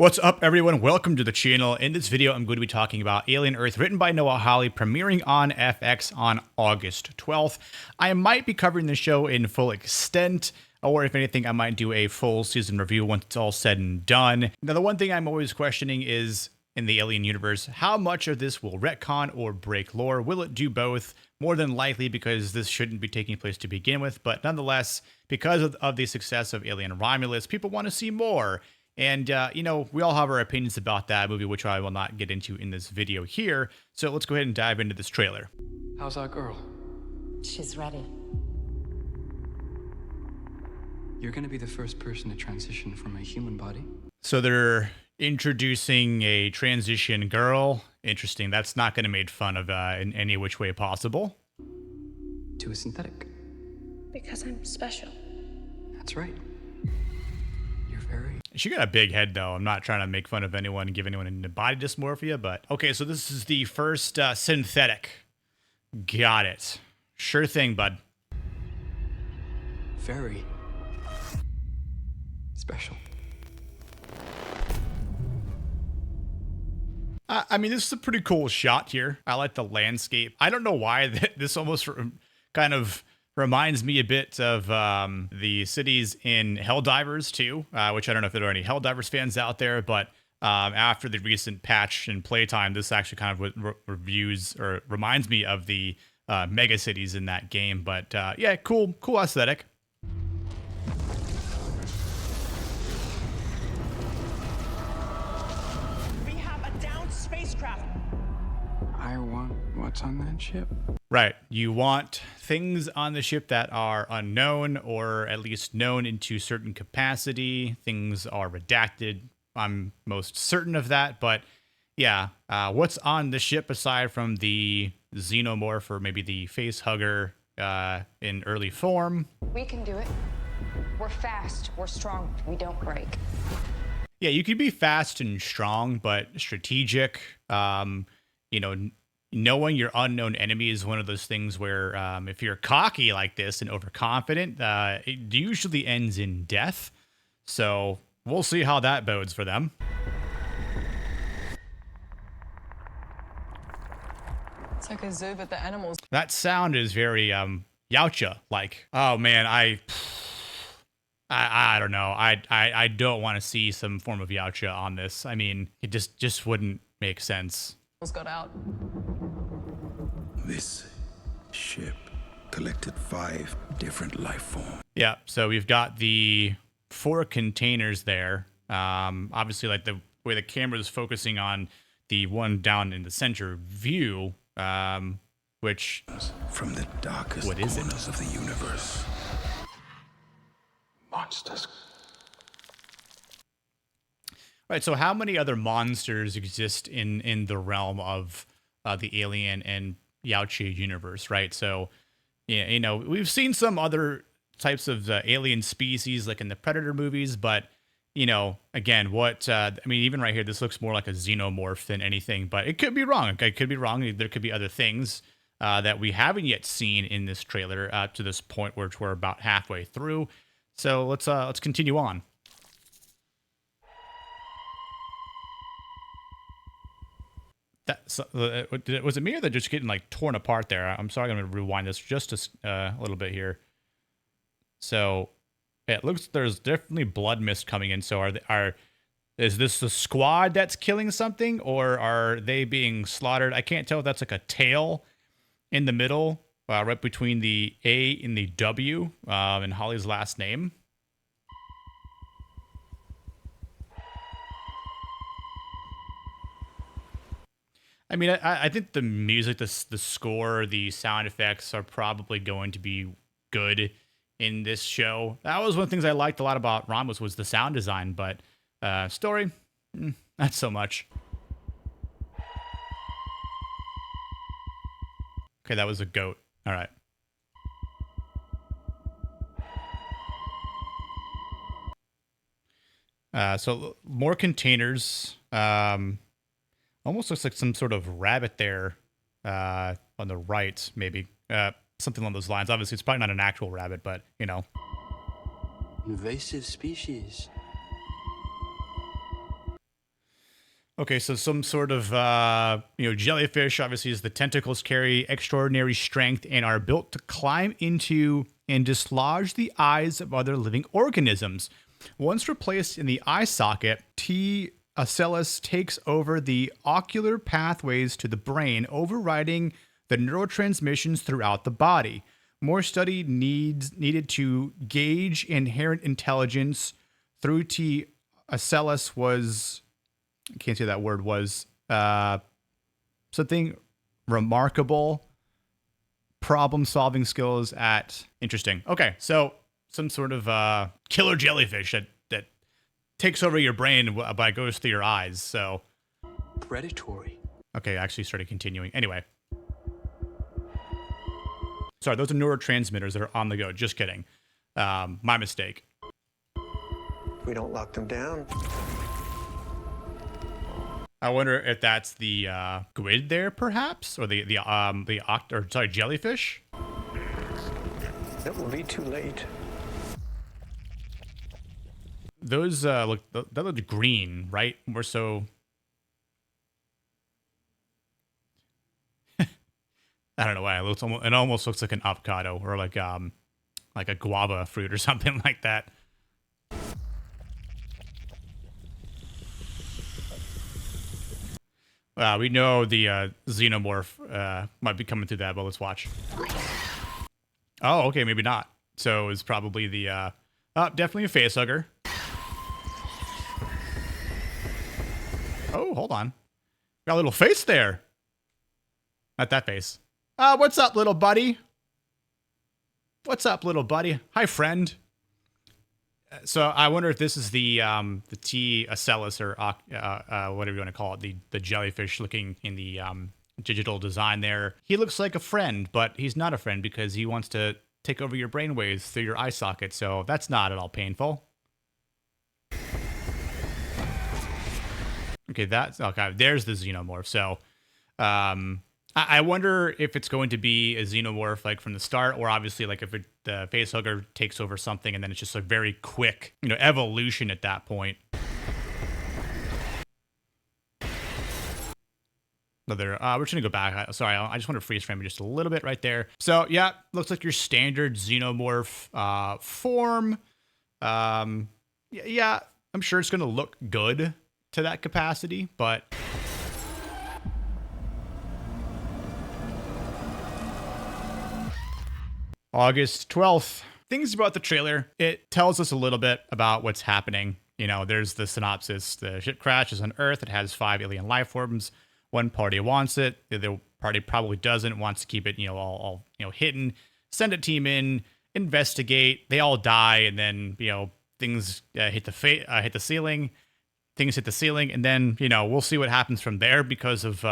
What's up, everyone? Welcome to the channel. In this video, I'm going to be talking about Alien Earth, written by Hawley, premiering on FX on August 12th. I might be covering the show in full extent, or if anything, I might do a full season review once it's all said and done. Now, the one thing I'm always questioning is, in the Alien universe, how much of this will retcon or break lore? Will it do both? More than likely, because this shouldn't be taking place to begin with, but nonetheless, because of the success of Alien Romulus, people want to see more. And, we all have our opinions about that movie, which I will not get into in this video here. So let's go ahead and dive into this trailer. How's our girl? She's ready. You're gonna be the first person to transition from a human body. So they're introducing a transition girl. Interesting. That's not going to make fun of in any which way possible. To a synthetic. Because I'm special. That's right. You're very... She got a big head, though. I'm not trying to make fun of anyone and give anyone any body dysmorphia, but... Okay, so this is the first synthetic. Got it. Sure thing, bud. Very... special. I mean, this is a pretty cool shot here. I like the landscape. I don't know why this almost kind of reminds me a bit of the cities in Helldivers too, which I don't know if there are any Helldivers fans out there, but after the recent patch in playtime, this actually kind of reviews or reminds me of the mega cities in that game. But yeah, cool aesthetic. I want what's on that ship. Right. You want things on the ship that are unknown or at least known into certain capacity. Things are redacted. I'm most certain of that. But yeah, what's on the ship aside from the xenomorph or maybe the face hugger in early form? We can do it. We're fast. We're strong. We don't break. Yeah, you can be fast and strong, but strategic. Knowing your unknown enemy is one of those things where if you're cocky like this and overconfident, it usually ends in death. So we'll see how that bodes for them. It's like a zoo, but the animals. That sound is very Yautja-like. Oh man, I don't know. I don't want to see some form of Yautja on this. I mean, it just wouldn't make sense. Got out. This ship collected 5 different life forms. Yeah, so we've got the 4 containers there. Obviously, like the way the camera is focusing on the one down in the center view, which from the darkest what is corners of the universe. Monsters. Right, so how many other monsters exist in the realm of the Alien and Yautja universe, right? So, yeah, we've seen some other types of alien species, like in the Predator movies, but, again, even right here, this looks more like a xenomorph than anything, but it could be wrong. I could be wrong. There could be other things that we haven't yet seen in this trailer to this point, where we're about halfway through. So let's continue on. Was it me or they're just getting like torn apart there? I'm sorry, I'm going to rewind this just a little bit here. So it looks there's definitely blood mist coming in. So is this the squad that's killing something, or are they being slaughtered? I can't tell if that's like a tail in the middle, right between the A and the W in Hawley's last name. I mean, I think the music, the score, the sound effects are probably going to be good in this show. That was one of the things I liked a lot about Romulus was the sound design, but story, not so much. Okay, that was a goat. All right. So more containers. Almost looks like some sort of rabbit there on the right, maybe. Something along those lines. Obviously, it's probably not an actual rabbit, but, Invasive species. Okay, so some sort of, jellyfish. Obviously, is the tentacles carry extraordinary strength and are built to climb into and dislodge the eyes of other living organisms. Once replaced in the eye socket, T. ocellus takes over the ocular pathways to the brain, overriding the neurotransmissions throughout the body. More study needed to gauge inherent intelligence through T. ocellus was, I can't say that word, was something remarkable. Problem-solving skills at, interesting. Okay, so some sort of killer jellyfish that takes over your brain but goes through your eyes. So Predatory. okay, I actually started continuing. Anyway. Sorry, those are neurotransmitters that are on the go. Just kidding. My mistake. We don't lock them down. I wonder if that's the squid there, perhaps, or the jellyfish. It will be too late. Those look green, right? More so. I don't know why. It almost looks like an avocado or like a guava fruit or something like that. We know the xenomorph might be coming through that, but let's watch. Oh, okay, maybe not. So it's probably the definitely a facehugger. Oh, hold on. Got a little face there. Not that face. What's up, little buddy? What's up, little buddy? Hi, friend. So I wonder if this is the T. ocellus or whatever you want to call it, the jellyfish looking in the digital design there. He looks like a friend, but he's not a friend because he wants to take over your brainwaves through your eye socket. So that's not at all painful. Okay, there's the xenomorph. So I wonder if it's going to be a xenomorph like from the start, or obviously like if the facehugger takes over something and then it's just a very quick, evolution at that point. We're just gonna go back. Sorry, I just want to freeze frame it just a little bit right there. So yeah, looks like your standard xenomorph form. Yeah, I'm sure it's gonna look good to that capacity, but August 12th. Things about the trailer. It tells us a little bit about what's happening. There's the synopsis. The ship crashes on Earth. It has 5 alien life forms. One party wants it. The other party probably doesn't, wants to keep it, all hidden. Send a team in, investigate. They all die, and then, things hit the ceiling. Things hit the ceiling, and then, we'll see what happens from there because of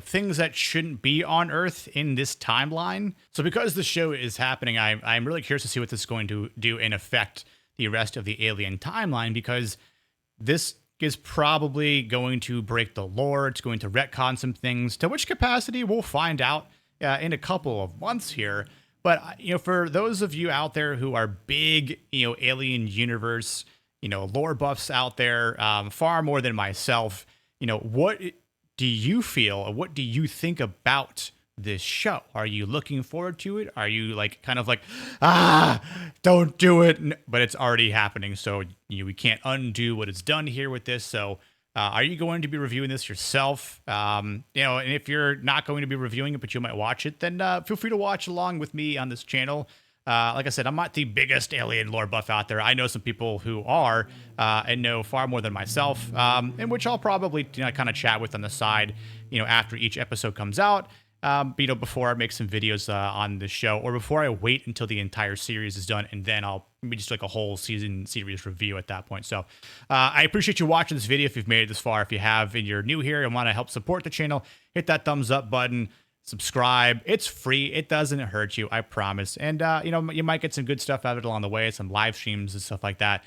things that shouldn't be on Earth in this timeline. So because the show is happening, I'm really curious to see what this is going to do and affect the rest of the Alien timeline, because this is probably going to break the lore. It's going to retcon some things. To which capacity, we'll find out in a couple of months here. But, for those of you out there who are big, Alien universe, lore buffs out there, far more than myself, what do you feel, or what do you think about this show? Are you looking forward to it? Are you don't do it? But it's already happening, so we can't undo what it's done here with this. So are you going to be reviewing this yourself? And if you're not going to be reviewing it, but you might watch it, then feel free to watch along with me on this channel. Like I said, I'm not the biggest Alien lore buff out there. I know some people who are and know far more than myself, and which I'll probably kind of chat with on the side, after each episode comes out. Before I make some videos on the show, or before I wait until the entire series is done, and then I'll maybe just like a whole season series review at that point. So I appreciate you watching this video if you've made it this far. If you have and you're new here and want to help support the channel, hit that thumbs up button. Subscribe. It's free. It doesn't hurt you, I promise. And, you might get some good stuff out of it along the way, some live streams and stuff like that.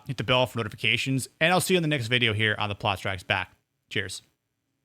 Hit the bell for notifications, and I'll see you in the next video here on the Plot Strikes Back. Cheers.